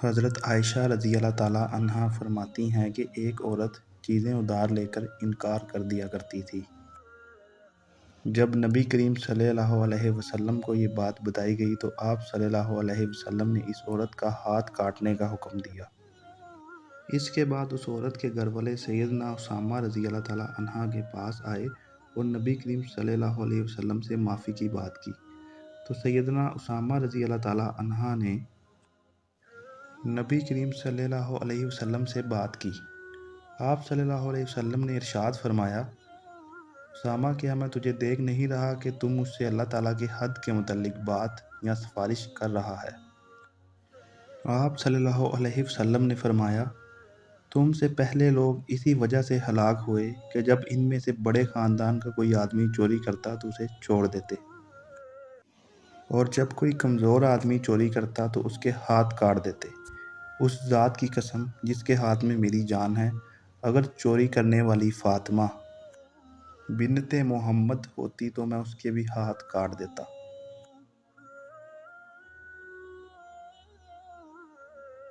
حضرت عائشہ رضی اللہ تعالیٰ عنہا فرماتی ہیں کہ ایک عورت چیزیں ادھار لے کر انکار کر دیا کرتی تھی۔ جب نبی کریم صلی اللہ علیہ وسلم کو یہ بات بتائی گئی تو آپ صلی اللہ علیہ وسلم نے اس عورت کا ہاتھ کاٹنے کا حکم دیا۔ اس کے بعد اس عورت کے گھر والے سیدنا اسامہ رضی اللہ تعالیٰ عنہ کے پاس آئے اور نبی کریم صلی اللہ علیہ وسلم سے معافی کی بات کی، تو سیدنا اسامہ رضی اللہ تعالیٰ عنہ نے نبی کریم صلی اللہ علیہ وسلم سے بات کی۔ آپ صلی اللہ علیہ وسلم نے ارشاد فرمایا، اسامہ کیا میں تجھے دیکھ نہیں رہا کہ تم مجھ سے اللہ تعالیٰ کی حد کے متعلق بات یا سفارش کر رہا ہے؟ آپ صلی اللہ علیہ وسلم نے فرمایا، تم سے پہلے لوگ اسی وجہ سے ہلاک ہوئے کہ جب ان میں سے بڑے خاندان کا کوئی آدمی چوری کرتا تو اسے چھوڑ دیتے، اور جب کوئی کمزور آدمی چوری کرتا تو اس کے ہاتھ کاٹ دیتے۔ اس ذات کی قسم جس کے ہاتھ میں میری جان ہے، اگر چوری کرنے والی فاطمہ بنت محمد ہوتی تو میں اس کے بھی ہاتھ کاٹ دیتا۔